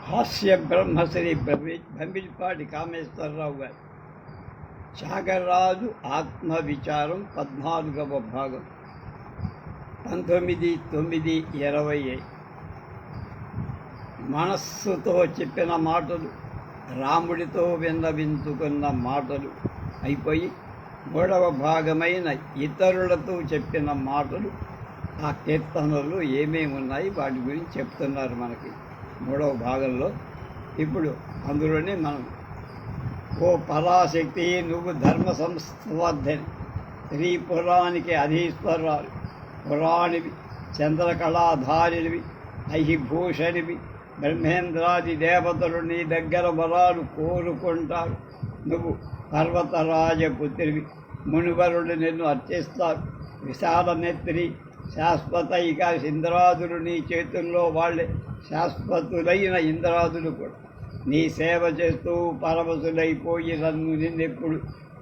హాస్య బ్రహ్మశ్రీ భంబిలిపాటి కామేశ్వరరావు గారు. త్యాగరాజు ఆత్మవిచారం 14వ భాగం 19/9/20. మనస్సుతో చెప్పిన మాటలు, రాముడితో విన్నవించుకున్న మాటలు అయిపోయి 3వ భాగమైన ఇతరులతో చెప్పిన మాటలు, ఆ కీర్తనలు ఏమేమి ఉన్నాయి వాటి గురించి చెప్తున్నారు మనకి 3వ భాగంలో. ఇప్పుడు అందులోనే మనం ఓ పరాశక్తి, నువ్వు ధర్మ సంస్థార్థని, శ్రీపురానికి అధీశ్వరాలు, పురాణివి, చంద్రకళాధారినివి, అహిభూషణివి, బ్రహ్మేంద్రాది దేవతలు నీ దగ్గర వరాలు కోరుకుంటారు. నువ్వు పర్వతరాజపుత్రివి, మునివరులు నిన్ను అర్చిస్తారు. విశాల నెత్రి, శాశ్వతైక ఇంద్రాదులు నీ చేతుల్లో వాళ్ళే. శాశ్వతులైన ఇంద్రాదులు కూడా నీ సేవ చేస్తూ పరవశులైపోయి నిన్నెప్పుడు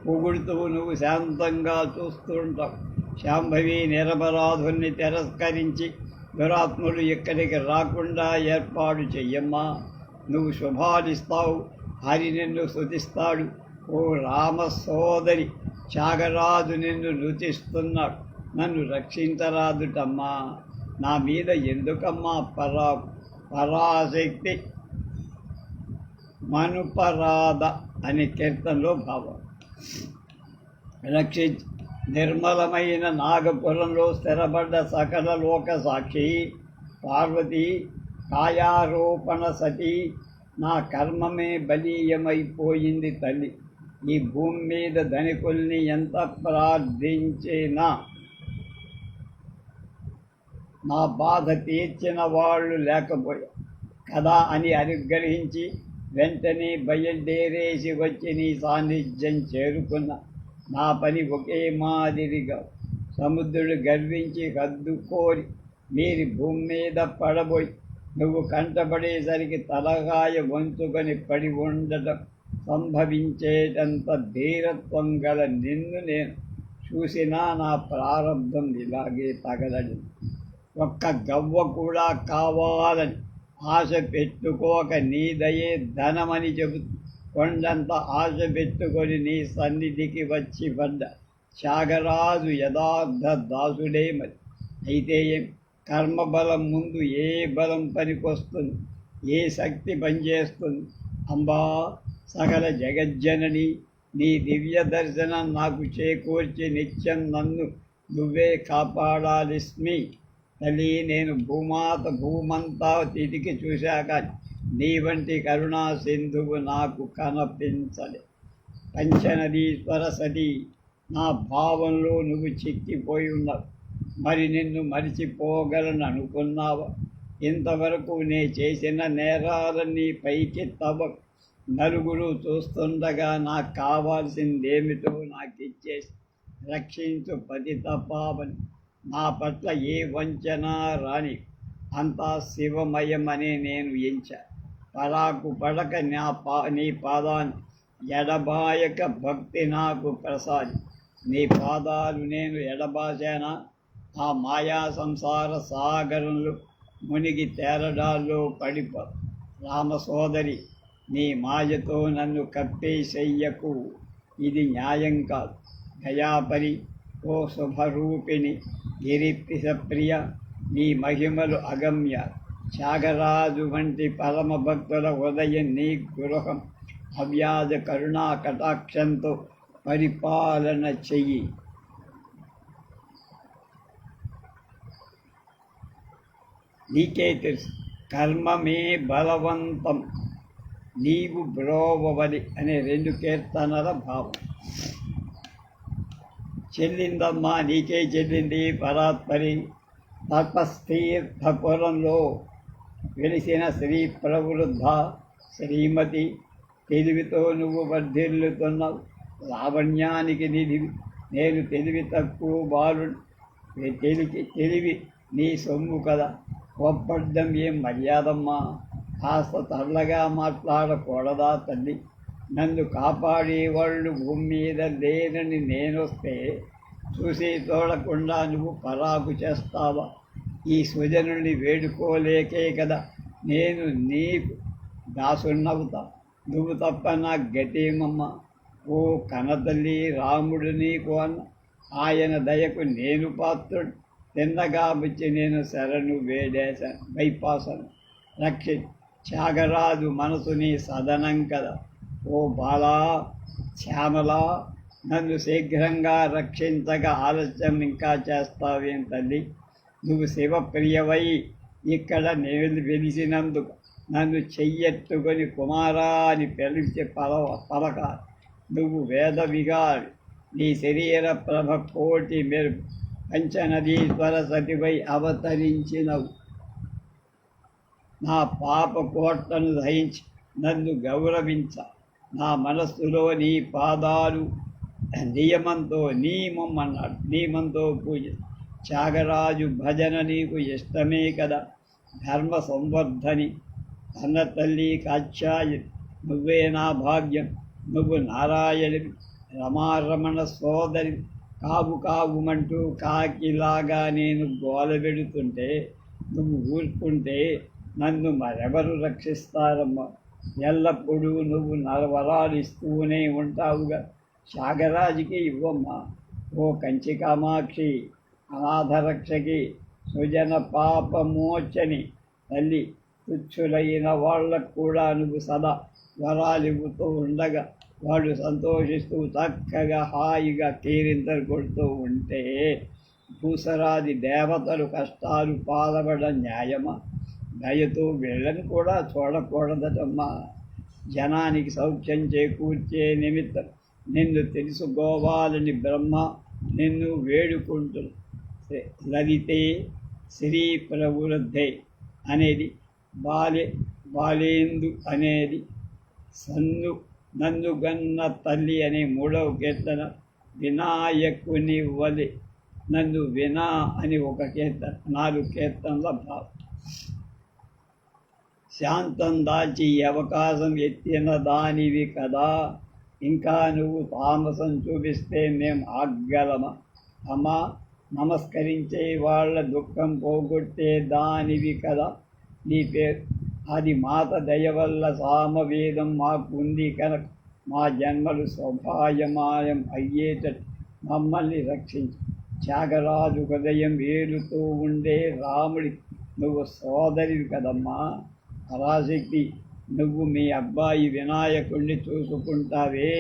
పొగుడుతూ నువ్వు శాంతంగా చూస్తూ ఉంటావు. శాంభవి నిరపరాధుల్ని తిరస్కరించి దురాత్ములు ఇక్కడికి రాకుండా ఏర్పాటు చెయ్యమ్మా. నువ్వు శుభాలిస్తావు, హరి నిన్ను స్తుతిస్తాడు. ఓ రామ సోదరి, త్యాగరాజు నిన్ను నృతిస్తున్నాడు. నన్ను రక్షించరాదుటమ్మా, నా మీద ఎందుకమ్మా పరాశక్తి మనుపరాధ అనే కీర్తనలో భావం. రక్షించి నిర్మలమైన నాగపురంలో స్థిరపడ్డ సకల లోక సాక్షి పార్వతి, కాయారోపణ సతి, నా కర్మమే బలీయమైపోయింది తల్లి. ఈ భూమి మీద ధనికుల్ని ఎంత ప్రార్థించినా నా బాధ తీర్చిన వాళ్ళు లేకపోయా కదా అని అనుగ్రహించి వెంటనే బయలుదేరేసి వచ్చి నీ సాన్నిధ్యం చేరుకున్న. నా పని ఒకే మాదిరిగా సముద్రుడు గర్వించి హద్దు కోరి మీరు భూమి మీద పడబోయి నువ్వు కంటపడేసరికి తలగాయ వంచుకొని పడి ఉండటం సంభవించేటంత ధీరత్వం గల నిన్ను నేను చూసినా నా ప్రారంభం ఇలాగే తగలడింది. ఒక్క గవ్వ కూడా కావాలని ఆశ పెట్టుకోక నీ దయే ధనమని చెబుతూ కొండంత ఆశ పెట్టుకొని నీ సన్నిధికి వచ్చి పడ్డ త్యాగరాజు యథార్థ దాసుడే. మరి అయితే ఏం, కర్మబలం ముందు ఏ బలం పనికొస్తుంది, ఏ శక్తి పనిచేస్తుంది? అంబా, సకల జగజ్జనని, నీ దివ్య దర్శనం నాకు చేకూర్చి నిత్యం నన్ను నువ్వే కాపాడాలిస్మి. తల్లి, నేను భూమంతా తిరిగి చూశాక నీ వంటి కరుణా సింధువు నాకు కనిపించలే. పంచనదీశ్వర సతీ, నా భావంలో నువ్వు చిక్కిపోయి ఉన్నావు. మరి నిన్ను మరిచిపోగలను అనుకున్నావా? ఇంతవరకు నే చేసిన నేరాలన్నీ పైకి తవ్వ. నలుగురు చూస్తుండగా నాకు కావాల్సిందేమిటో నాకు ఇచ్చేసి రక్షించు పతిత పావని. నా పట్ల ఏ వంచన రాని, అంతా శివమయమని నేను ఎంచా. పరాకు పడక నీ పాదాన్ని ఎడబాయక భక్తి నాకు ప్రసాది. నీ పాదాలు నేను ఎడబాసానా? ఆ మాయా సంసార సాగరంలో మునిగి తేరడాల్లో పడిపో. రామ సోదరి, నీ మాయతో నన్ను కప్పేసెయ్యకు, ఇది న్యాయం కాదు. దయాపరి, ఓ శుభరూపిణి, గిరిప్రియ, నీ మహిమలు అగమ్య. త్యాగరాజు వంటి పరమ భక్తుల హృదయం నీ గృహం. అవ్యాజ కరుణా కటాక్షంతో పరిపాలన చెయ్యి. నీకే తెలుసు, కర్మమే బలవంతం, నీవు బ్రోవవలి అనే 2 కీర్తనల భావం. చెల్లిందమ్మా, నీకే చెల్లింది పరాత్పరి. తపస్థీర్థపురంలో వెలిసిన శ్రీ ప్రవృద్ధ శ్రీమతి, తెలివితో నువ్వు వర్ధిల్లుతున్నావు. లావణ్యానికి నిధివి, నేను తెలివి తక్కువ బాలుడు. తెలివి నీ సొమ్ము కదా, కోప్పడ్డం ఏం మర్యాదమ్మా? కాస్త తరళగా మాట్లాడకూడదా తల్లి? నన్ను కాపాడేవాళ్ళు భూమి మీద లేనని నేనొస్తే చూసి చూడకుండా నువ్వు పరాకు చేస్తావా? ఈ సుజనుని వేడుకోలేకే కదా నేను నీకు దాసున్నవుతా, నువ్వు తప్ప నా గతేమమ్మ. ఓ కనతల్లి రాముడు నీకు అన్న, ఆయన దయకు నేను పాత్రుడు. తిన్నగా వచ్చి నేను శరణు వేడేశాను వైపాసను రక్షి త్యాగరాజు మనసు నీ సదనం కదా. ఓ బాలా శ్యామలా, నన్ను శీఘ్రంగా రక్షించగా ఆలస్యం ఇంకా చేస్తావేం తల్లి. నువ్వు శివప్రియవై ఇక్కడ నేను వెలిసినందుకు నన్ను చెయ్యెత్తుకొని కుమారా అని పిలిచి పలక. నువ్వు వేదవిగారి, నీ శరీర ప్రభ కోటి మెరుపు, పంచనదీశ్వర సతిపై అవతరించినవు. నా పాప కోట్లను దహించి నన్ను గౌరవించ. నా మనస్సులో నీ పాదాలు నియమంతో పూజ. త్యాగరాజు భజన నీకు ఇష్టమే కదా. ధర్మ సంవర్ధని అన్న తల్లి కాచ్యాయి, నువ్వే నా భాగ్యం. నువ్వు నారాయణుడి, రమారమణ సోదరి. కావుమంటూ కాకిలాగా నేను గోల పెడుతుంటే నువ్వు ఊరుకుంటే నన్ను మరెవరు రక్షిస్తారమ్మా. ఎల్లప్పుడూ నువ్వు నరవరాలు ఇస్తూనే ఉంటావుగా. త్యాగరాజుకి ఇవ్వమ్మా. ఓ కంచి కామాక్షి, అనాథరక్షకి, సుజన పాపమోచని తల్లి. తుచ్చులైన వాళ్ళకు కూడా నువ్వు సదా వరాలివ్వుతూ ఉండగా వాళ్ళు సంతోషిస్తూ చక్కగా హాయిగా కేరింతలు కొడుతూ ఉంటే భూసరాది దేవతలు కష్టాలు పాల్పడడం న్యాయమా? దయతో వీళ్ళని కూడా చూడకూడదటమ్మా. జనానికి సౌఖ్యం చేకూర్చే నిమిత్తం నిన్ను తెలుసుకోవాలని బ్రహ్మ నిన్ను వేడుకుంటు. లలితే శ్రీ ప్రవృద్ధే అనేది బాలేందు అనేది నన్ను గన్న తల్లి అనే 3వ కీర్తన. వినాయకుని వలె నన్ను వినా అని ఒక కీర్తన. 4 కీర్తనల భావం. శాంతం దాచి అవకాశం ఎత్తిన దానివి కదా. ఇంకా నువ్వు తామసం చూపిస్తే మేం ఆగ్గలమా? అమ్మా, నమస్కరించే వాళ్ళ దుఃఖం పోగొట్టే దానివి కదా. నీ పేరు అది మాత దయ వల్ల సామవేదం మాకుంది కనుక మా జన్మలు స్వభాయమాయం అయ్యేటట్టు మమ్మల్ని రక్షించు. త్యాగరాజు హృదయం ఏలుతూ ఉండే రాముడి నువ్వు సోదరివి కదమ్మా. పరాశక్తి, నువ్వు మీ అబ్బాయి వినాయకుడిని చూసుకుంటావే,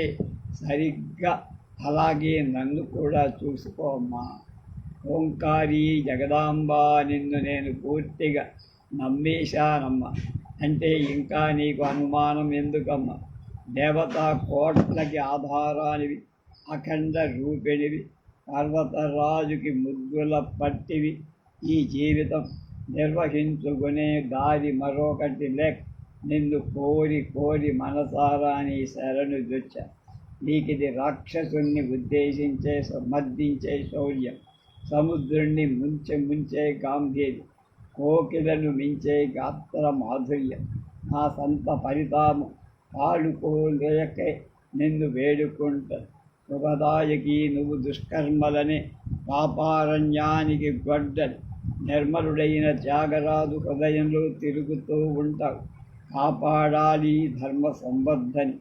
సరిగ్గా అలాగే నన్ను కూడా చూసుకోమ్మా. ఓంకారి జగదాంబ, నిన్ను నేను పూర్తిగా నమ్మేశానమ్మా. అంటే ఇంకా నీకు అనుమానం ఎందుకమ్మా? దేవతా కోట్లకి ఆధారానివి, అఖండ రూపిణివి, పర్వతరాజుకి ముద్దుల పట్టివి. ఈ జీవితం నిర్వహించుకునే దారి మరొకటి లేక నిన్ను కోరి మనసారా నీ శరణు దొచ్చా. నీకిది రాక్షసుని ఉద్దేశించే సమర్థించే శౌర్యం, సముద్రుణ్ణి ముంచే గాంభీర్యం, కోకిలను మించే గాత్ర మాధుర్యం. నా సంత పరితాము పాడుకోలేకే నిన్ను వేడుకుంటా. శుభదాయకి నువ్వు దుష్కర్మలనే పాపారణ్యానికి గొడ్డలి. నిర్మలుడైన త్యాగరాజు హృదయంలో తిరుగుతూ ఉంటావు. కాపాడాలి ధర్మ సంబద్ధని.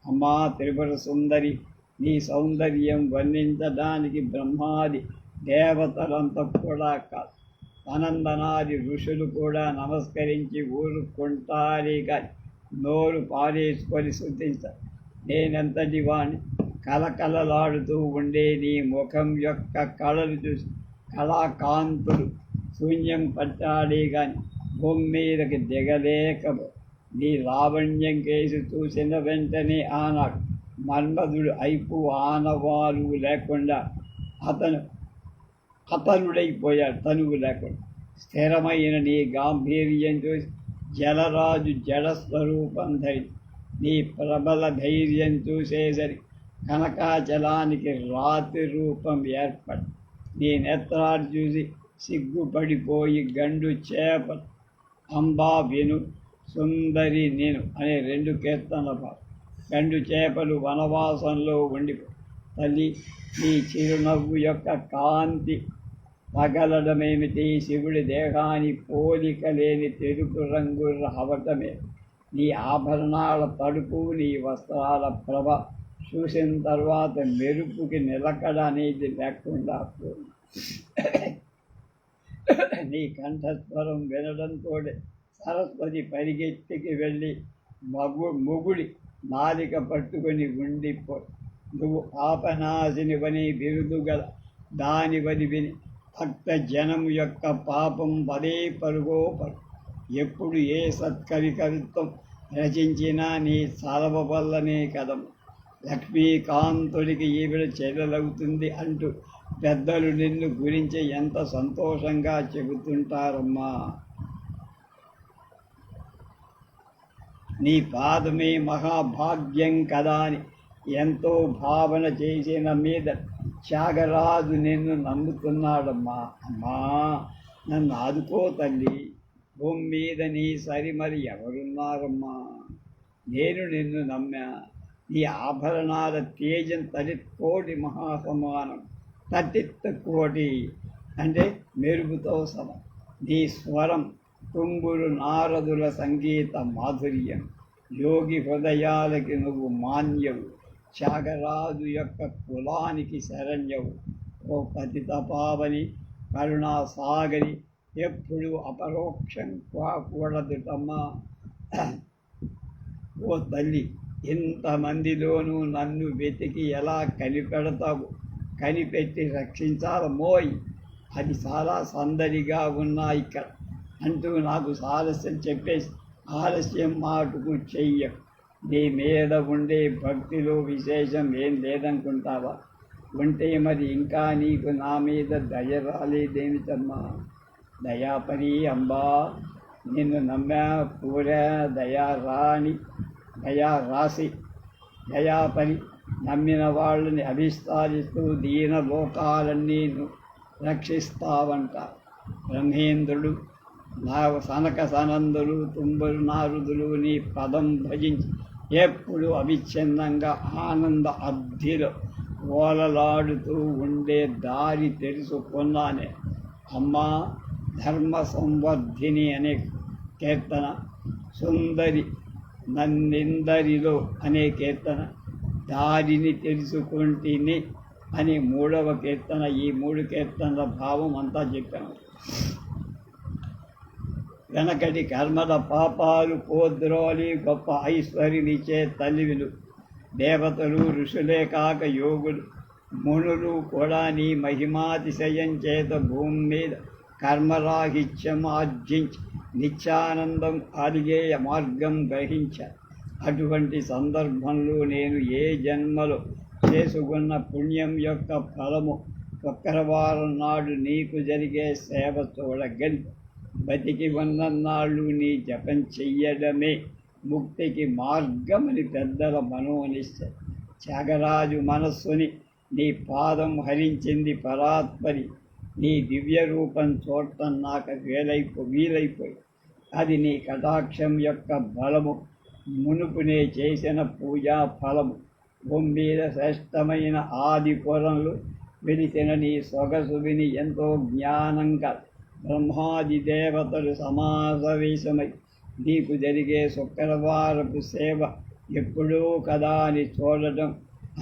అమ్మా త్రిపుర సుందరి, నీ సౌందర్యం వర్ణించడానికి బ్రహ్మాది దేవతలంతా కూడా కాదు, అనందనాది ఋషులు కూడా నమస్కరించి ఊరుకుంటారే కానీ నోరు పారేసుకొని శుద్ధించారు. నేనెంతటి వాణ్ణి? కలకలలాడుతూ ఉండే నీ ముఖం యొక్క కళలు చూసి కళాకాంతులు శూన్యం పట్టాడే కానీ భూమి మీదకి దిగలేకపో. నీ లావణ్యం కేసి చూసిన వెంటనే ఆనాడు మన్మధుడు అయిపు ఆనవాలు లేకుండా అతనుడైపోయాడు, తనువు లేకుండా. స్థిరమైన నీ గాంభీర్యం చూసి జలరాజు జడస్వరూపం ధరి. నీ ప్రబల ధైర్యం చూసేసరి కనకాచలానికి రాతి రూపం ఏర్పడి. నీ నేత్రాలు చూసి సిగ్గుపడిపోయి గండు చేప అంబా విను సుందరి నేను అనే 2 కీర్తనల. గండు చేపలు వనవాసంలో ఉండిపో. తల్లి, నీ చిరునవ్వు యొక్క కాంతి పగలడమేమిటి? శివుడి దేహాన్ని పోలిక లేని తెలుపు రంగు రావటమే. నీ ఆభరణాల తడుపు, నీ వస్త్రాల ప్రభ చూసిన తర్వాత మెరుపుకి నిలకడ అనేది లేకుండా పోయింది. నీ కంఠస్వరం వినడంతో సరస్వతి పరిగెత్తికి వెళ్ళి మొగుడి నాలిక పట్టుకొని ఉండిపో. నువ్వు పాపనాశినివని బిరుదుగల దానివని విని భక్త జనం యొక్క పాపం పదే పరుగోపరు. ఎప్పుడు ఏ సత్కవి కవిత్వం రచించినా నీ చలవ వల్లనే కదము. లక్ష్మీకాంతుడికి ఈవిడ చెల్లెలవుతుంది అంటూ పెద్దలు నిన్ను గురించి ఎంత సంతోషంగా చెబుతుంటారమ్మా. నీ పాదమే మహాభాగ్యం కదా అని ఎంతో భావన చేసిన మీద త్యాగరాజు నిన్ను నమ్ముతున్నాడమ్మా. అమ్మా, నన్ను ఆదుకో తల్లి. భూమి మీద నీ సరి మరి ఎవరున్నారమ్మా? నేను నిన్ను నమ్మా. నీ ఆభరణాల తేజం కోటి మహాసమానం. కోటి అంటే మెరుగుతో సమం. నీ స్వరం తుంగులు నారదుల సంగీత మాధుర్యం. యోగి హృదయాలకి నువ్వు మాన్యవు. త్యాగరాజు యొక్క కులానికి శరణ్యవు. ఓ పతిత పావని, కరుణా సాగరి, ఎప్పుడు అపరోక్షం కాకూడదుటమ్మా. ఓ తల్లి, ఇంతమందిలోనూ నన్ను వెతికి ఎలా కనిపెడతావు? కనిపెట్టి రక్షించాలమోయ్. అది చాలా సందడిగా ఉన్నాయి ఇక్కడ అంటూ నాకు సారస్యం చెప్పేసి ఆలస్యం మాటకు చెయ్యకు. నీ మీద ఉండే భక్తిలో విశేషం ఏం లేదనుకుంటావా? ఉంటే మరి ఇంకా నీకు నా మీద దయ రాలేదేమిటమ్మా? దయాపరి అంబా, నిన్ను నమ్మా పూరా దయారాణి, దయారాశి, దయాపరి. నమ్మిన వాళ్ళని అభిస్తారిస్తూ దీన లోకాలన్నీ రక్షిస్తావంట. బ్రహ్మేంద్రుడు, సనక సనందులు, తుంబరు నారుదులు నీ పదం భజించి ఎప్పుడు అవిచ్ఛిన్నంగా ఆనంద అబ్ధిలో ఓలలాడుతూ ఉండే దారి తెలుసుకున్నానే. అమ్మా, ధర్మ సంవర్ధిని అనే కీర్తన, సుందరి నన్నిందరిలో అనే కీర్తన, దారిని తెలుసుకుంటేనే అనే 3వ కీర్తన. ఈ 3 కీర్తనల భావం అంతా చెప్పాము. వెనకటి కర్మల పాపాలు పోద్రోలి గొప్ప ఐశ్వర్యమిచ్చే తల్లివిలు. దేవతలు, ఋషులే కాక యోగులు, మునులు కూడా నీ మహిమాతిశయం చేత భూమి మీద కర్మరాహిత్యం ఆర్జించి నిత్యానందం అలిగేయ మార్గం గ్రహించారు. అటువంటి సందర్భంలో నేను ఏ జన్మలో చేసుకున్న పుణ్యం యొక్క ఫలము శుక్రవారం నాడు నీకు జరిగే సేవ చూడగలి. బతికి ఉన్నన్నాళ్ళు నీ జపం చెయ్యడమే ముక్తికి మార్గమని పెద్దల మనోనిశ్చయం. త్యాగరాజు మనస్సుని నీ పాదం హరించింది పరాత్పరి. నీ దివ్య రూపం చూడటం నాకు వీలైపోయి. అది నీ కటాక్షం యొక్క బలము. మునుపునే చేసిన పూజా ఫలము. భూమి మీద శ్రేష్టమైన ఆది పురంలో వెలిసిన నీ సొగసు విని ఎంతో జ్ఞానంగా బ్రహ్మాది దేవతలు సమావేశమై నీకు జరిగే శుక్రవారపు సేవ ఎప్పుడో కదా అని చూడటం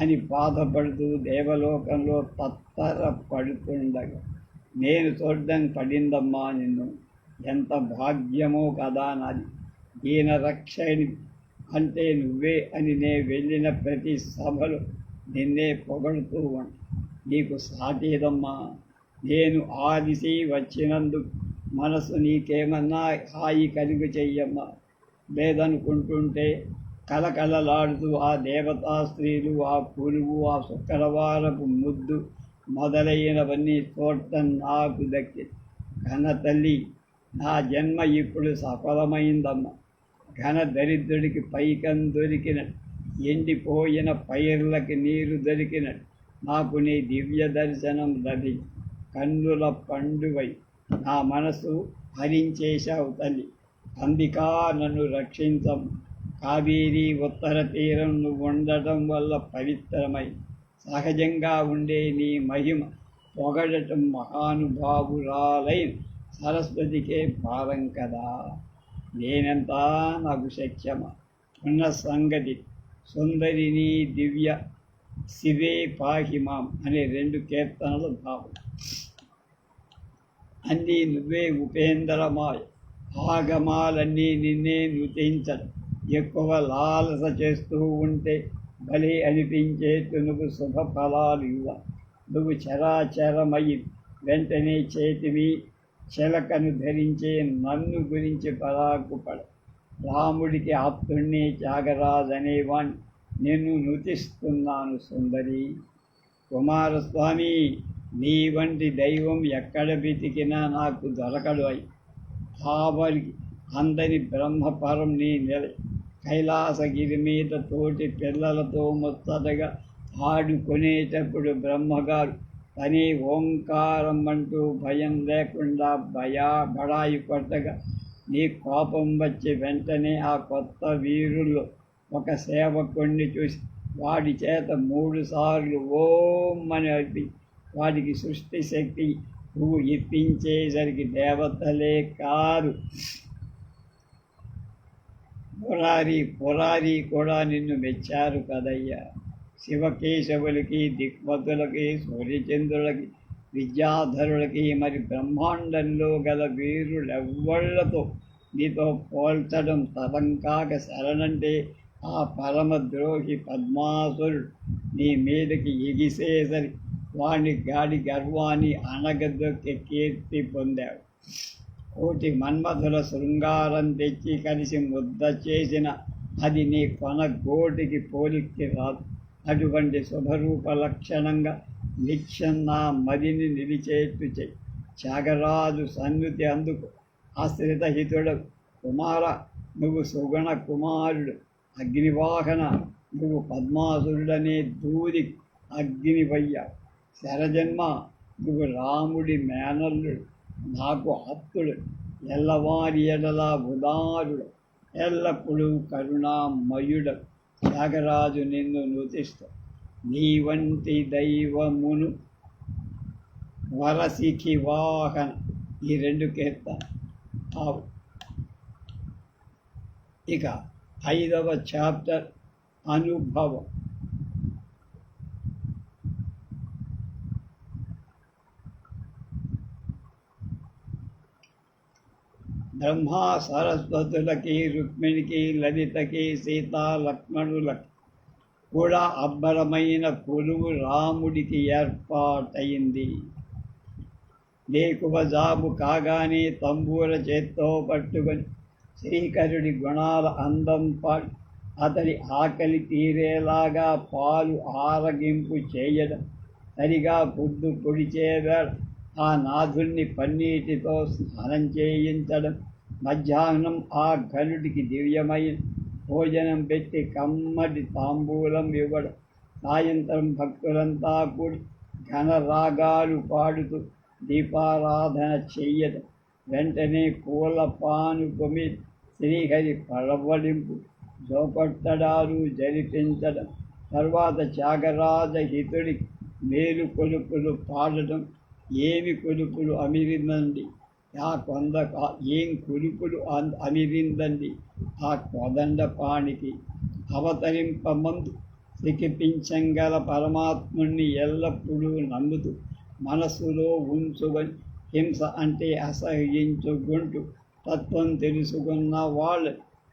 అని బాధపడుతూ దేవలోకంలో తత్తర పడుతుండగా నేను చూడడం పడిందమ్మా నిన్ను. ఎంత భాగ్యమో కదా నాది. దీన రక్షణి అంటే నువ్వే అని నే వెళ్ళిన ప్రతి సభలో నిన్నే పొగడుతూ ఉంటా. నీకు సాటేదమ్మా. నేను ఆదిసి వచ్చినందుకు మనసు నీకేమన్నా హాయి కలుగు చెయ్యమ్మా. లేదనుకుంటుంటే కలకలలాడుతూ ఆ దేవతా స్త్రీలు, ఆ పురుగు, ఆ శుక్రవారపు ముద్దు మొదలైనవన్నీ చూడటం నాకు దక్కింది. ఘన తల్లి, నా జన్మ ఇప్పుడు సఫలమైందమ్మా. ఘన దరిద్రుడికి పైకం దొరికినట్టు, ఎండిపోయిన పైర్లకి నీరు దొరికినట్టు నాకు నీ దివ్య దర్శనం లభి. కన్నుల పండువై నా మనసు హరించేశావు తల్లి. అంబికా, నన్ను రక్షించం. కావేరీ ఉత్తర తీరం నువ్వు ఉండటం వల్ల పవిత్రమై సహజంగా ఉండే నీ మహిమ పొగడటం మహానుభావురాలైన సరస్వతికే భారం కదా. నేనెంతా నాకు శక్యమా ఉన్న సంగతి సుందరిని దివ్య శివే పాహిమాం అనే 2 కీర్తనలు భావం. అన్నీ నువ్వే ఉపేంద్రమాయ, ఆగమాలన్నీ నిన్నే నృతించడం, ఎక్కువ లాలస చేస్తూ ఉంటే భలే అనిపించే నువ్వు శుభ ఫలాలు ఇవ్వ. నువ్వు చరాచరమయి వెంటనే చేతివి చిలకను ధరించే నన్ను గురించి పరాకుపడ. రాముడికి ఆప్తుణ్ణి త్యాగరాజనేవాణ్ణి నిన్ను నృతిస్తున్నాను సుందరి. కుమారస్వామి, నీ వంటి దైవం ఎక్కడ వెతికినా నాకు దొరకడు. అయి కావలికి అందని బ్రహ్మపరం నీ నిల. కైలాసగిరి మీద తోటి పిల్లలతో ముచ్చటగా ఆడుకునేటప్పుడు బ్రహ్మగారు తనే ఓంకారం అంటూ భయం లేకుండా బడాయి కొట్టగా నీ కోపం వచ్చి వెంటనే ఆ కొత్త వీరుల్లో ఒక సేవకుణ్ణి చూసి వాడి చేత 3 సార్లు ఓం అని అర్పి వాడికి సృష్టి శక్తి నువ్వు ఇప్పించేసరికి దేవతలే కాదు పురారి కూడా నిన్ను మెచ్చారు కదయ్యా. శివకేశవులకి, దిక్పతులకి, సూర్యచంద్రులకి, విద్యాధరులకి, మరి బ్రహ్మాండంలో గల వీరులెవ్వళ్లతో నీతో పోల్చడం తరం కాక శరణంటే ఆ పరమద్రోహి పద్మాసురుడు నీ మీదకి ఎగిసేసరి వాణ్ణి గాడి గర్వాన్ని అణగదొక్కి కీర్తి పొందావు. కోటి మన్మధుల శృంగారం తెచ్చి కలిసి ముద్ద చేసిన అది నీ కొన గోటికి పోలికి రాదు. అటువంటి శుభరూప లక్షణంగా నిత్యం నా మదిని నిలిచేట్టు చెయ్యి. త్యాగరాజు సన్నుతి అందుకు ఆశ్రితహితుడు. కుమార, నువ్వు సుగుణ కుమారుడు. అగ్నివాహన, నువ్వు పద్మాసురుడనే దూరి అగ్నివయ్యావు. శరజన్మ, నువ్వు రాముడి మేనల్లుడు, నాకు ఆప్తుడు. ఎల్లవారి ఎడల ఉదారుడు, ఎల్లప్పుడూ కరుణామయుడు. త్యాగరాజు నిన్ను నృతిస్తూ నీ వంటి దైవమును వరసిఖి వాహన ఈ 2 కీర్తన. ఇక 5వ చాప్టర్ అనుభవం. బ్రహ్మా సరస్వతులకి, రుక్మిణికి, లలితకి, సీతా లక్ష్మణులకి కూడా అబ్బరమైన కొలువు రాముడికి ఏర్పాటయింది. లేకువ జాబు కాగానే తంబూర చేత్తో పట్టుకొని శ్రీకరుడి గుణాల అందం పాడి అతడి ఆకలి తీరేలాగా పాలు ఆరగింపు చేయడం, సరిగా పొద్దు పొడిచేవేళ ఆ నాథుణ్ణి పన్నీటితో స్నానం చేయించడం, మధ్యాహ్నం ఆ ఘనుడికి దివ్యమైన భోజనం పెట్టి కమ్మటి తాంబూలం ఇవ్వడం, సాయంత్రం భక్తులంతా కూడి ఘనరాగాలు పాడుతూ దీపారాధన చెయ్యడం, వెంటనే పూల పానుకొని శ్రీహరి పరవడింపు జోకొట్టడాలు జరిపించడం, తర్వాత త్యాగరాజ హితుడికి మేలు కొలుపులు పాడడం. ఏమి కొలుపులు అమిరిందండి ఏం కొలుపులు అమిరిందండి ఆ కోదండపాణికి. అవతరింపమందు లిఖిపించగల పరమాత్ముణ్ణి ఎల్లప్పుడూ నమ్ముతూ మనస్సులో ఉంచుకొని హింస అంటే అసహ్యించుకుంటూ తత్వం తెలుసుకున్న వాళ్ళు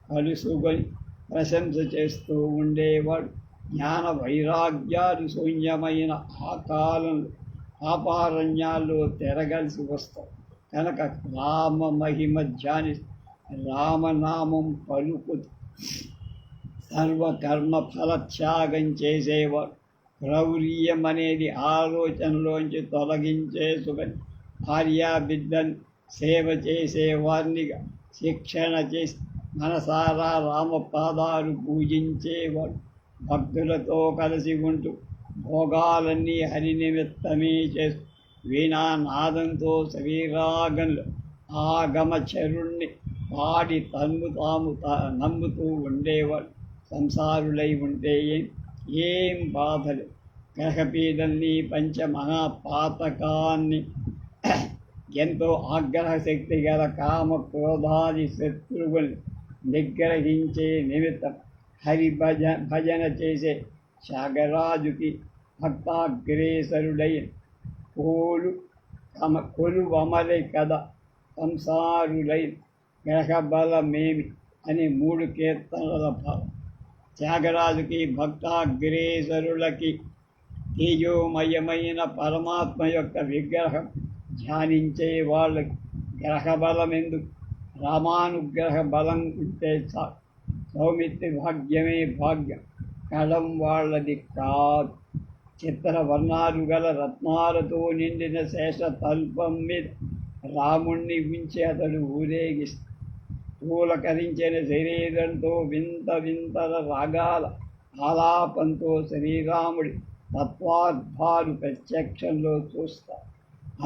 కలుసుకొని ప్రశంస చేస్తూ ఉండేవాడు. జ్ఞాన వైరాగ్యాలు శూన్యమైన ఆ కాలంలో పాపారణ్యాల్లో తిరగలిసి వస్తాం కనుక రామ మహిమ ధ్యాని రామనామం పలుకుతూ సర్వకర్మ ఫలత్యాగం చేసేవాడు. క్రౌర్యం అనేది ఆలోచనలోంచి తొలగించేసుకొని భార్యాబిడ్డను సేవ చేసేవారినిగా శిక్షణ చేసి మనసారా రామపాదాలు పూజించేవాడు. భక్తులతో కలిసి ఉంటూ భోగాలన్నీ హరి నిమిత్తమే చేస్తూ వీణానాదంతో శరీరాగంలో ఆగమచరుణ్ణి పాడి తన్ను తాము నమ్ముతూ ఉండేవాడు. సంసారులై ఉంటే ఏం బాధలు. గ్రహపీడల్ని పంచమహాపాతకాన్ని ఎంతో ఆగ్రహ శక్తి గల కామ క్రోధాది శత్రువుల్ని నిగ్రహించే నిమిత్తం భజన చేసే త్యాగరాజుకి భక్తాగ్రేసరుడైన కొలువమలే కథ సంసారులైన గ్రహబలమేమి అని 3 కీర్తనల భావం. త్యాగరాజుకి భక్తాగ్రేసరులకి తేజోమయమైన పరమాత్మ యొక్క విగ్రహం ధ్యానించే వాళ్ళకి గ్రహబలం ఎందుకు? రామానుగ్రహ బలం ఉంటే సౌమిత్రి భాగ్యమే భాగ్యం, కళం వాళ్ళది కాదు. చిత్రవర్ణాలు గల రత్నాలతో నిండిన శేష తల్పం మీద రాముణ్ణి ఉంచి అతడు ఊరేగిస్తాడు. పూలకరించిన శరీరంతో వింత వింతల రాగాల ఆలాపంతో శ్రీరాముడి తత్వార్థాలు ప్రత్యక్షంలో చూస్తారు.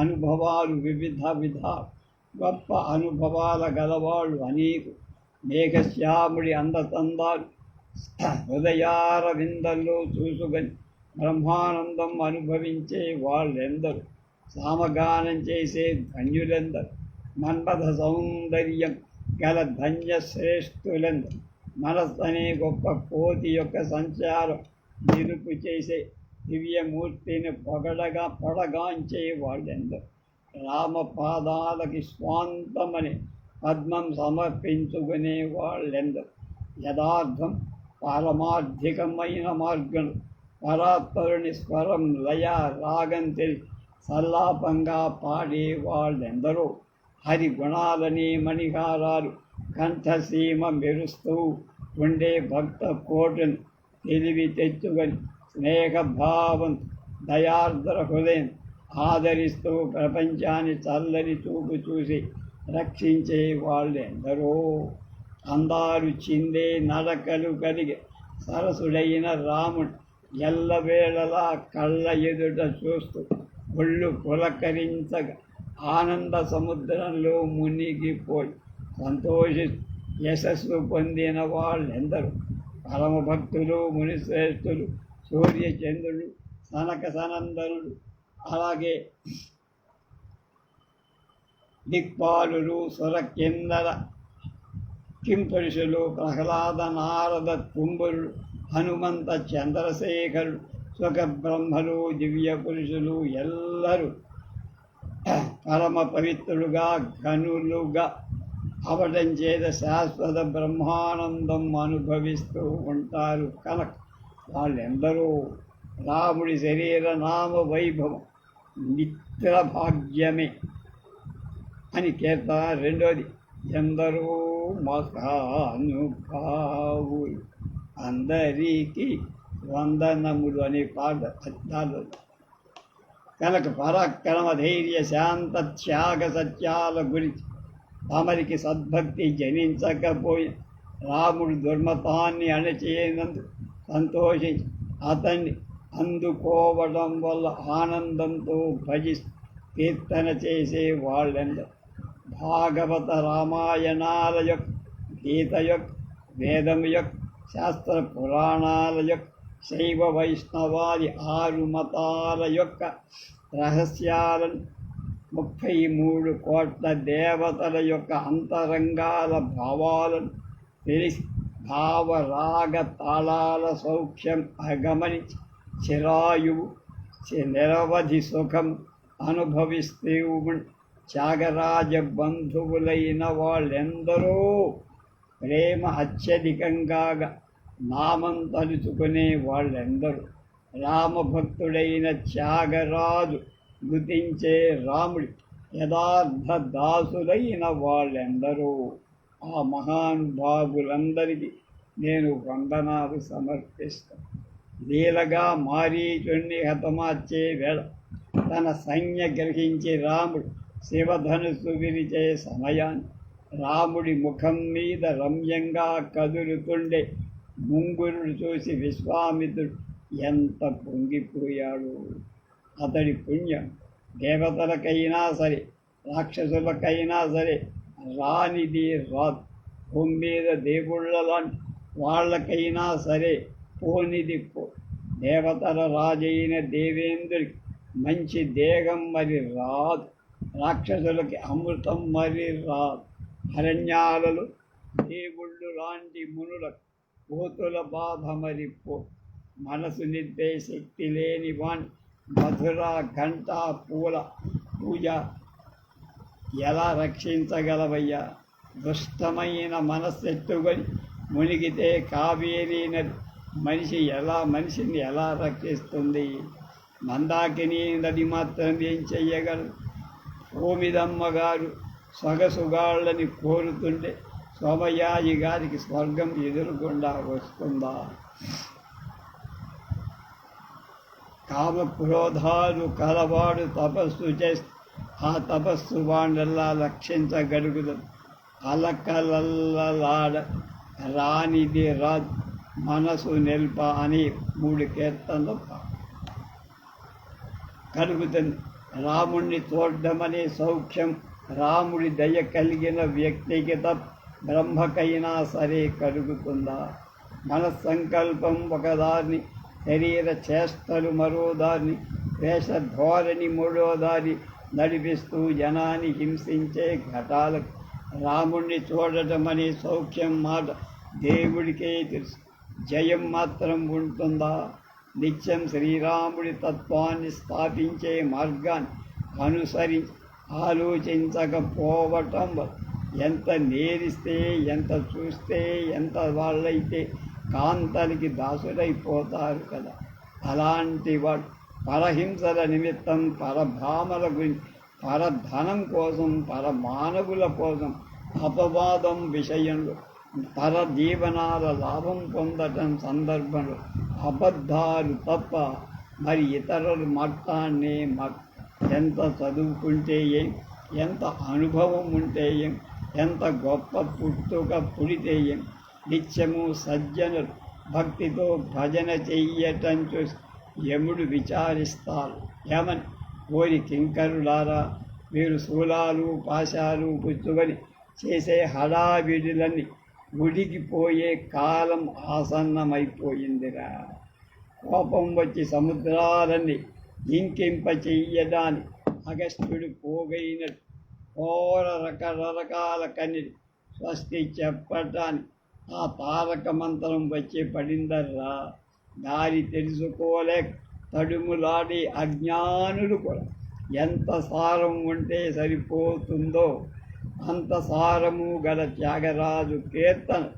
అనుభవాలు వివిధ గొప్ప అనుభవాల గలవాళ్ళు అనేకు. మేఘశ్యాముడి అందతందాలు హృదయార విందల్లో చూసుకొని బ్రహ్మానందం అనుభవించే వాళ్ళెందరూ, సామగానం చేసే ధన్యులెందరు, మన్మథ సౌందర్యం గల ధన్య శ్రేష్ఠులెందరు, మనస్సు అనే గొప్ప కోతి యొక్క సంచారం నిలుపు చేసే దివ్యమూర్తిని పొడగాంచే వాళ్ళెందరు, రామపాదాలకి స్వాంతమని పద్మం సమర్పించుకునే వాళ్ళెందరు, యథార్థం పారమార్థికమైన మార్గం పరాత్పరుని స్వరం లయ రాగం తెలిసి సల్లాపంగా పాడే వాళ్ళెందరో, హరి గుణాలని మణిహారాలు కంఠసీమ మెరుస్తూ ఉండే భక్త కోటను తెలివి తెచ్చుకొని స్నేహభావం దయార్ద్ర హృదయం ఆదరిస్తూ ప్రపంచాన్ని చల్లని చూపు చూసి రక్షించే వాళ్ళెందరో, అందాలు చిందే నడకలు కలిగే సరసుడైన రాముడు ఎల్లవేళలా కళ్ళ ఎదుట చూస్తూ ఒళ్ళు పులకరించగా ఆనంద సముద్రంలో మునిగిపోయి సంతోషి యశస్సు పొందిన వాళ్ళెందరూ, పరమభక్తులు, మునిశ్రేష్ఠులు, సూర్యచంద్రుడు, సనక సనందనుడు, అలాగే దిక్పాలులు, సురకిందర కింపురుషులు, ప్రహ్లాద, నారద, కుంభురుడు, హనుమంత, చంద్రశేఖరుడు, సుఖబ్రహ్మలు, దివ్య పురుషులు ఎల్లరూ పరమ పవిత్రులుగా ఘనులుగా అవడం చేత శాశ్వత బ్రహ్మానందం అనుభవిస్తూ ఉంటారు కనుక వాళ్ళెందరూ రాముడి శరీర నామ వైభవం మిత్ర భాగ్యమే అని కీర్తన. రెండోది, ఎందరో మహానుభావులు అందరికీ వందనములు అనే పాట దానిలో కనుక పరాక్రమ ధైర్య శాంత త్యాగ సత్యాల గురించి తమరికి సద్భక్తి జనించకపోయి రాముడు దుర్మతాన్ని అణచేయనందుకు సంతోషించి అతన్ని అందుకోవడం వల్ల ఆనందంతో భజిస్తూ కీర్తన చేసే వాళ్ళందరూ భాగవత రామాయణాల యొక్క, గీత యొక్క, వేదం యొక్క, శాస్త్ర పురాణాల యొక్క, శైవ వైష్ణవాది 6 మతాల యొక్క రహస్యాలను 33 కోట్ల దేవతల యొక్క అంతరంగాల భావాలను తెలిసి భావరాగ తాళాల సౌఖ్యం అగమనించి చిరాయువు నిరవధి సుఖం అనుభవిస్తూ త్యాగరాజ బంధువులైన వాళ్ళెందరో ప్రేమ అత్యధికంగా నామం తలుచుకునే వాళ్ళెందరూ రామభక్తుడైన త్యాగరాజు గుర్తించే రాముడి యథార్థ దాసులైన వాళ్ళెందరూ ఆ మహానుభావులందరికీ నేను వందనాలు సమర్పిస్తాను. లీలగా మారీచుణ్ణి హతమార్చే వేళ తన సంజ్ఞ గ్రహించి రాముడు శివధనుస్సు విరిచే సమయాన్ని రాముడి ముఖం మీద రమ్యంగా కదులుతుండే ముంగురుడు చూసి విశ్వామిత్రుడు ఎంత పొంగిపోయాడు. అతడి పుణ్యం దేవతలకైనా సరే, రాక్షసులకైనా సరే రానిది రాదు. భూమి మీద దేవుళ్ళ లాంటి వాళ్ళకైనా సరే పోనిది పో. దేవతల రాజైన దేవేంద్రుడికి మంచి దేహం మరి రాదు. రాక్షసులకి అమృతం మరి అరణ్యాలలో దేవుళ్ళు లాంటి మునులకు కోతుల బాధ మరిపో మనసు నిద్దే శక్తి లేని వాణ్ణి మధుర గంట పూల పూజ ఎలా రక్షించగలవయ్యా? దుష్టమైన మనస్సెత్తుకొని మునిగితే కావేరీ నది మనిషిని ఎలా రక్షిస్తుంది? మందాకిని నది మాత్రం ఏం చెయ్యగలదు? సోమిదమ్మ గారు సొగసుగాళ్ళని కోరుతుంటే సోమయాజి గారికి స్వర్గం ఎదురుకుండా వస్తుందా? కామక్రోధాలు కలవాడు తపస్సు చేస్తే ఆ తపస్సు వాడల్లా రక్షించగలుగుతుంది. అలకలల్లలాడ రానిది రాజు మనసు నిల్ప అని 3 కీర్తనలు కలుగుతుంది. రాముణ్ణి చూడమనే సౌఖ్యం రాముడి దయ కలిగిన వ్యక్తికి బ్రహ్మకైనా సరే కలుగుతుందా? మన సంకల్పం ఒకదారిని, శరీర చేష్టలు మరో దారిని, వేషధోరణి మూడో దారి నడిపిస్తూ జనాన్ని హింసించే ఘటాలకు రాముణ్ణి చూడటం అనే సౌఖ్యం మాట దేవుడికే తెలుసు. జయం మాత్రం ఉంటుందా? నిత్యం శ్రీరాముడి తత్వాన్ని స్థాపించే మార్గాన్ని అనుసరించి ఆలోచించకపోవటం ఎంత నేరిస్తే, ఎంత చూస్తే, ఎంత వాళ్ళైతే కాంతలకి దాసుడైపోతారు కదా. అలాంటి వాడు పరహింసల నిమిత్తం, పరభామల గురించి, పరధనం కోసం, పరమానవుల కోసం, అపవాదం విషయంలో, పరజీవనాల లాభం పొందటం సందర్భంలో అబద్ధాలు తప్ప మరి ఇతరుల మట్టాన్ని ఎంత చదువుకుంటే ఏం, ఎంత అనుభవం ఉంటే ఏం, ఎంత గొప్ప పుట్టుక పుడితే ఏం, నిత్యము సజ్జనులు భక్తితో భజన చెయ్యటం చూసి యముడు విచారిస్తారు. ఏమని? ఓరి కింకరులారా, మీరు శూలాలు పాశాలు పుచ్చుకొని చేసే హడావిడులన్నీ ఉడికిపోయే కాలం ఆసన్నమైపోయిందిరా. కోపం వచ్చి సముద్రాలన్నీ ఇంకింప చెయ్యడాన్ని అగస్త్యుడు పోగైనట్టు ఘోర రకరకాల కన్నిటి స్వస్తి చెప్పటానికి ఆ తారక మంత్రం వచ్చి పడిందర్రా. దారి తెలుసుకోలేక తడుములాడి అజ్ఞానులు కూడా ఎంత సారం ఉంటే సరిపోతుందో అంత సారము గల త్యాగరాజు కీర్తనలు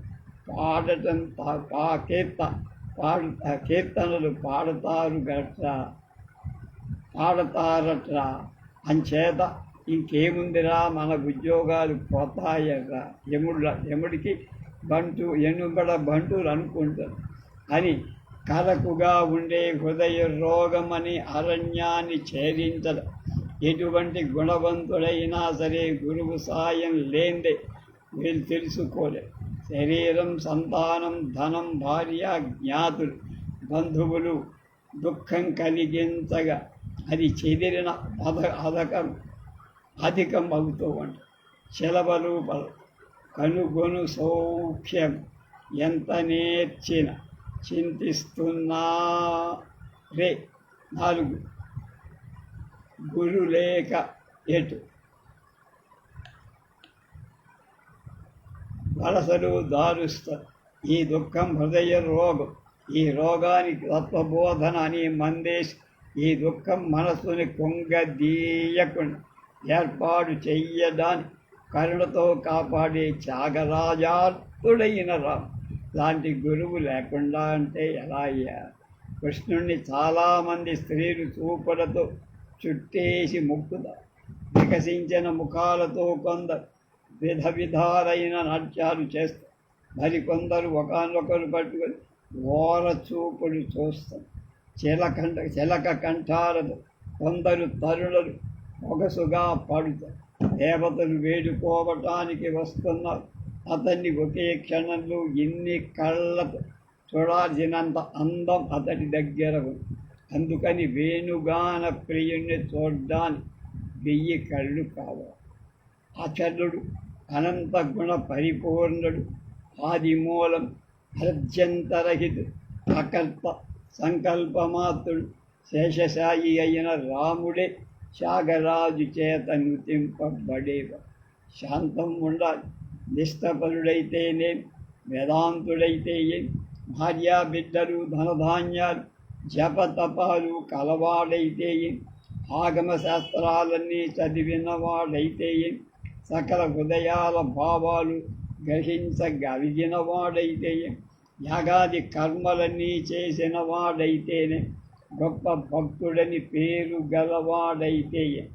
పాడతారట్రా. అంచేత ఇంకేముందిరా, మన ఉద్యోగాలు పోతాయరా. యముడికి బంటులు అనుకుంటారు అని కలకుగా ఉండే హృదయ రోగమని అరణ్యాన్ని ఛేదించడం. ఎటువంటి గుణవంతుడైనా సరే గురువు సాయం లేందే వీళ్ళు తెలుసుకోలేదు. శరీరం, సంతానం, ధనం, భార్య, జ్ఞాతులు, బంధువులు దుఃఖం కలిగించగా అది చెదిరిన అధికం అవుతూ ఉంటాయి. శలభలు కనుగొను సౌఖ్యం ఎంత నేర్చిన చింతిస్తున్నా రే. 4 గురు లేక ఎటు వలసలు దారుస్తారు. ఈ దుఃఖం హృదయ రోగం. ఈ రోగానికి తత్వబోధన అని మందేసి ఈ దుఃఖం మనసుని కుంగదీయకుండా ఏర్పాటు చెయ్యడాన్ని కరుణతో కాపాడే త్యాగరాజార్తుడైన రాము లాంటి గురువు లేకుండా అంటే ఎలా అయ్యా? కృష్ణుణ్ణి చాలామంది స్త్రీలు చూపులతో చుట్టేసి మొక్కుతారు. వికసించిన ముఖాలతో కొందరు విధాలైన నాట్యాలు చేస్తారు. మరికొందరు ఒకనొకరు పట్టుకొని ఓర చూపులు చూస్తారు. చిలక కంఠాలతో కొందరు తరుణులు పొగసుగా పాడుతారు. దేవతలు వేడుకోవటానికి వస్తున్నారు. అతన్ని ఒకే క్షణంలో ఎన్ని కళ్ళతో చూడాల్సినంత అందం అతడి దగ్గర ఉంది. అందుకని వేణుగాన ప్రియుణ్ణి చూడ్డానికి 1000 కళ్ళు కావాలి. అచలుడు, అనంత గుణ పరిపూర్ణుడు, ఆదిమూలం, అర్జంతరహితుడు, అకర్త, సంకల్పమాత్రుడు, శేషశాయి అయిన రాముడే త్యాగరాజు చేత నుతింపబడేవ. శాంతం ఉండాలి. నిష్టపరుడైతేనే, వేదాంతుడైతే ఏం, భార్యా బిడ్డలు ధనధాన్యాలు జపతపాలు కలవాడైతే ఏం, ఆగమ శాస్త్రాలన్నీ చదివినవాడైతే ఏం, సకల హృదయాల భావాలు గ్రహించగలిగిన వాడైతే ఏం, యాగాది కర్మలన్నీ చేసిన వాడైతేనే, గొప్ప భక్తుడని పేరు గలవాడైతే ఏం,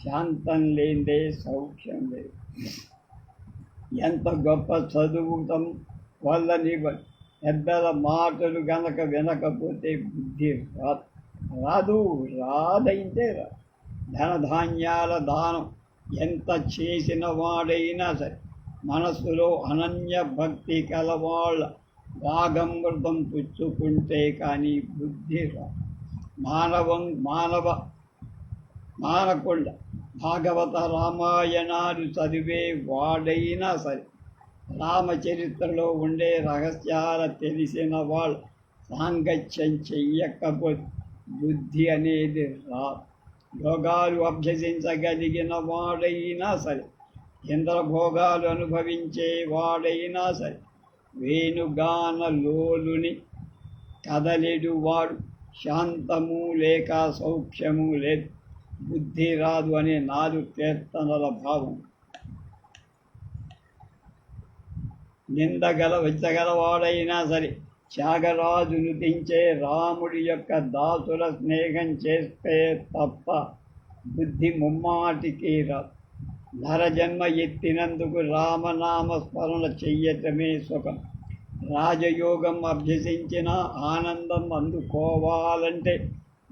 శాంతం లేదే సౌఖ్యం లేదు. ఎంత గొప్ప చదువుతాం వల్లని పెద్దల మాటలు గనక వినకపోతే బుద్ధి రాదు. రాదైతే ధనధాన్యాల దానం ఎంత చేసిన వాడైనా సరే, మనసులో అనన్య భక్తి కలవాళ్ళ వాగమృతం పుచ్చుకుంటే కానీ బుద్ధి రాదు. మానకుండా భాగవత రామాయణాలు చదివే వాడైనా సరే, రామచరిత్రలో ఉండే రహస్యాలు తెలిసిన వాళ్ళు సాంగత్యం చెయ్యకపోతే బుద్ధి అనేది రాదు. యోగాలు అభ్యసించగలిగిన వాడైనా సరే, ఇంద్రభోగాలు అనుభవించే వాడైనా సరే, వేణుగాన లోలుని కదలిడు వాడు శాంతము లేక సౌఖ్యము లేదు, బుద్ధి రాదు అనే 4 కీర్తనల భావం. విచ్చగలవాడైనా సరే, త్యాగరాజు నుతించే రాముడి యొక్క దాసుల స్నేహం చేస్తే తప్ప బుద్ధి ముమ్మాటికి రాదు. నరజన్మ ఎత్తినందుకు రామనామ స్మరణ చెయ్యటమే సుఖం. రాజయోగం అభ్యసించిన ఆనందం అందుకోవాలంటే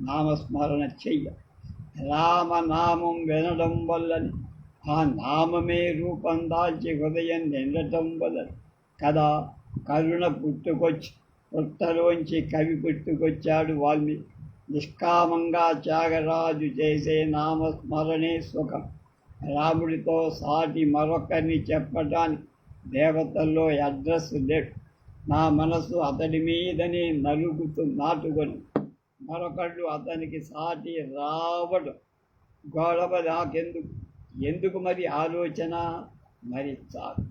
నామస్మరణ చెయ్య. రామనామం వినడం వల్లని, ఆ నామమే రూపం దాల్చి హృదయం నిండటం వల్ల కదా కరుణ పుట్టుకొచ్చి, పుట్టలోంచి కవి పుట్టుకొచ్చాడు వాల్మీకి. నిష్కామంగా త్యాగరాజు చేసే నామస్మరణే సుఖం. రాముడితో సాటి మరొకరిని చెప్పడానికి దేవతల్లో అడ్రస్ లేడు. నా మనసు అతడి మీదనే నాటుకొని మరొకళ్ళు అతనికి సాటి రావడం గొడవ ఎందుకు మరి ఆలోచన మరి చాలు.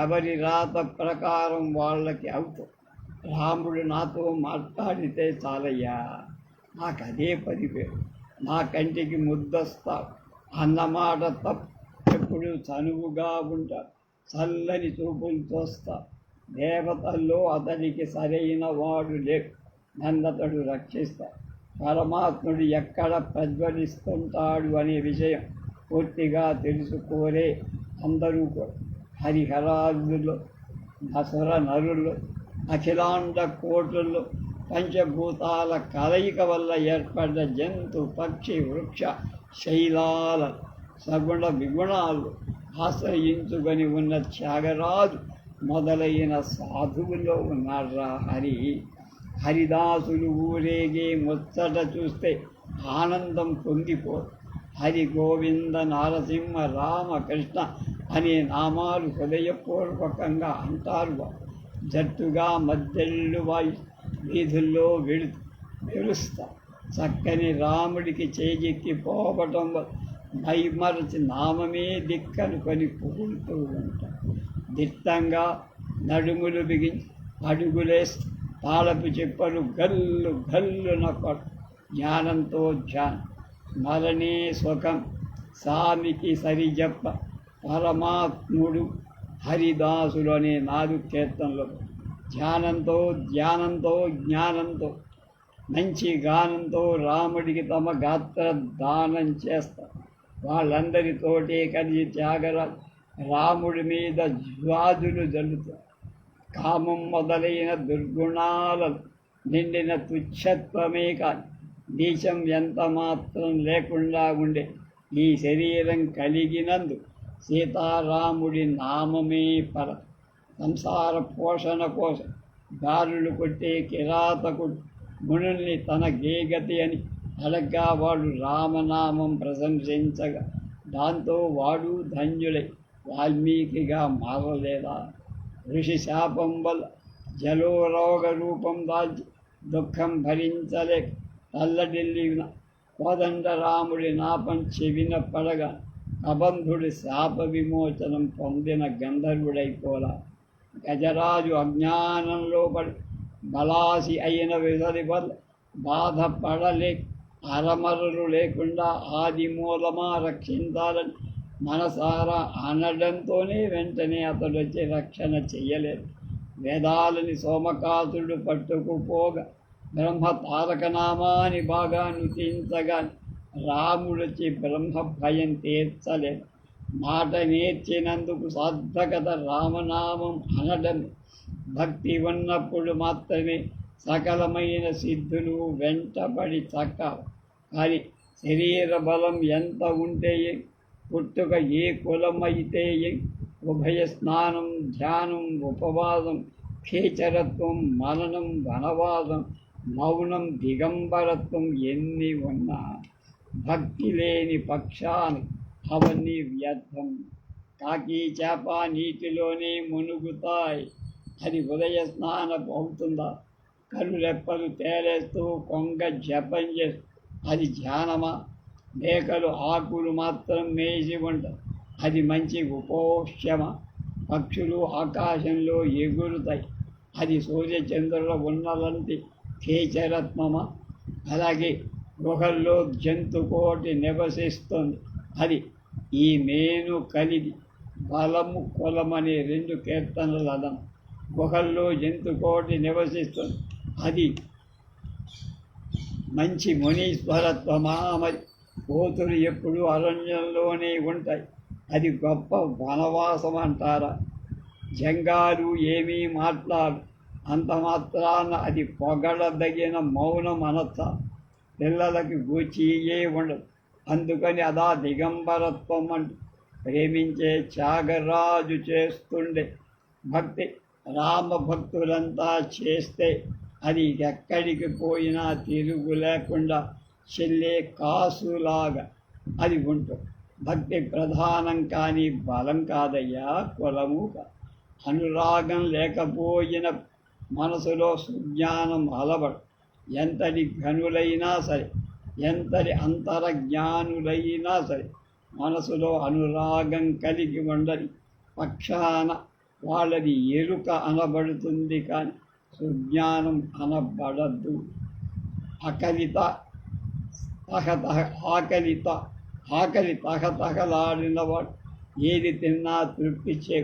ఎవరి రాత ప్రకారం వాళ్ళకి అవుతాం. రాముడు నాతో మాట్లాడితే చాలయ్యా, నాకు అదే పదివేలు, నా కంటికి ముద్దొస్తావు అన్నమాట తప్పు. ఎప్పుడు చనువుగా ఉంటాడు, చల్లని చూపులు చూస్తా. దేవతల్లో అతనికి సరైన వాడు లేడు, నన్నతడు రక్షిస్తా. పరమాత్ముడు ఎక్కడ ప్రజ్వలిస్తుంటాడు అనే విషయం పూర్తిగా తెలుసుకోరే అందరూ కూడా. హరిహరాదుల్లో, అసుర నరుల్లో, అఖిలాండ కోటుల్లో పంచభూతాల కలయిక వల్ల ఏర్పడ్డ జంతు పక్షి వృక్ష శైలాల సగుణ విగుణాలు ఆశ్రయించుకొని ఉన్న త్యాగరాజు మొదలైన సాధువులో ఉన్నారా హరి. హరిదాసులు ఊరేగే ముచ్చట చూస్తే ఆనందం పొంగిపోరు. హరి గోవింద నారసింహ రామ కృష్ణ అనే నామాలు హృదయపూర్వకంగా అంటారు. జట్టుగా మద్దెళ్ళు వాయి వీధుల్లో వెలుస్తా. చక్కని రాముడికి చేజెక్కిపోవటం మైమరచి నామమే దిక్కనుకొని పుగులుతూ ఉంటాం. దిట్టంగా నడుములు బిగించి అడుగులేస్తూ తాళపు చెప్పలు గల్లు గల్లున కొట్టు. జ్ఞానంతో స్మరణే సుఖం సామికి సరిజప్ప పరమాత్ముడు హరిదాసులు అనే 4 కీర్తనలు. ధ్యానంతో జ్ఞానంతో మంచి గానంతో రాముడికి తమ గాత్ర దానం చేస్తారు. వాళ్ళందరితోటే కలిసి త్యాగరాజు రాముడి మీద జ్వాదులు జల్లుతారు. కామం మొదలైన దుర్గుణాలను నిండిన తుచ్చత్వమే కాని నీచం ఎంత మాత్రం లేకుండా ఉండే ఈ శరీరం కలిగినందు సీతారాముడి నామమే పర. సంసార పోషణ కోసం దారులు కొట్టే కిరాతకుడు మునుల్ని తన గేగతి అని అడగ్గా వాడు రామనామం ప్రశంసించగా దాంతో వాడు ధన్యులై వాల్మీకిగా మారలేదా? ఋషి శాపం వల్ల జలోరోగ రూపం దాల్చి దుఃఖం భరించలేక తల్లడిల్లిన కోదండరాముడి నాపం చెవిన పడగా కబంధుడి శాప విమోచనం పొందిన గంధర్వుడైపోలా. గజరాజు అజ్ఞానంలో పడి బలాసి అయిన విధలి వల్ల బాధపడలే అరమరలు లేకుండా ఆది మూలమా రక్షించాలని మనసారా అనడంతోనే వెంటనే అతడు వచ్చి రక్షణ చెయ్యలేదు. వేదాలని సోమకాసుడు పట్టుకుపోగా బ్రహ్మ తారకనామాని బాగా నుతించగా రాముడొచ్చి బ్రహ్మ భయం తీర్చలేదు. మాట నేర్చినందుకు సార్థకత రామనామం అనడం. భక్తి ఉన్నప్పుడు మాత్రమే సకలమైన సిద్ధులు వెంటబడి చక్క. కానీ శరీర బలం ఎంత ఉంటే పుట్టుక ఏ కులమైతే ఉభయ స్నానం, ధ్యానం, ఉపవాసం, ఖేచరత్వం, మననం, వనవాసం, మౌనం, దిగంబరత్వం ఎన్ని ఉన్నా భక్తి లేని పక్షాన్ని అవన్నీ వ్యర్థం. కాకి చేప నీటిలోనే మునుగుతాయి, అది ఉదయ స్నానం అవుతుందా? కనురెప్పలు తేలేస్తూ కొంగ జపం చేస్తూ అది ధ్యానమా? మేకలు ఆకులు మాత్రం మేసి ఉంటాయి, అది మంచి ఉపోష్యమా? పక్షులు ఆకాశంలో ఎగురుతాయి, అది సూర్యచంద్రుల ఉన్నలంటి కేచరత్నమా? అలాగే గుహల్లో జంతుకోటి నివసిస్తుంది, అది ఈ మేను కలిగి బలము కులమనే 2 కీర్తనలు అదం. గుహల్లో జంతుకోటి నివసిస్తుంది, అది మంచి మునీశ్వరత్వమా? మరి కోతులు ఎప్పుడు అరణ్యంలోనే ఉంటాయి, అది గొప్ప వనవాసం అంటారా? జంగాలు ఏమీ మాట్లాడు, అంత మాత్రాన అది పొగడదగిన మౌనం అనొచ్చా? పిల్లలకి గూచియే ఉండదు, అందుకని అదా దిగంబరత్వం అంటూ ప్రేమించే త్యాగరాజు చేస్తుండే భక్తి రామభక్తులంతా చేస్తే అది ఎక్కడికి పోయినా తిరుగు లేకుండా చెల్లే కాసులాగా అది ఉంటుంది. భక్తి ప్రధానం కానీ బలం కాదయ్యా, కులము కాదు. అనురాగం లేకపోయిన మనసులో సుజ్ఞానం అలవడు. ఎంతటి ఘనులైనా సరే, ఎంతటి అంతరజ్ఞానులైనా సరే, మనసులో అనురాగం కలిగి ఉండని పక్షాన వాళ్ళది ఎరుక అనబడుతుంది, కానీ సుజ్ఞానం అనబడద్దు. ఆకలి తహతహలాడినవాడు ఏది తిన్నా తృప్తి చే.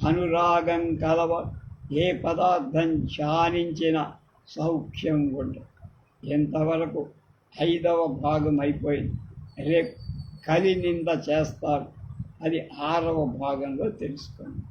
అనురాగం కలవాడు ఏ పదార్థం ధ్యానించినా సౌఖ్యం ఉండదు. ఎంతవరకు 5వ భాగం అయిపోయింది. రేపు కలి నింద చేస్తాడు, అది 6వ భాగంలో తెలుసుకోండి.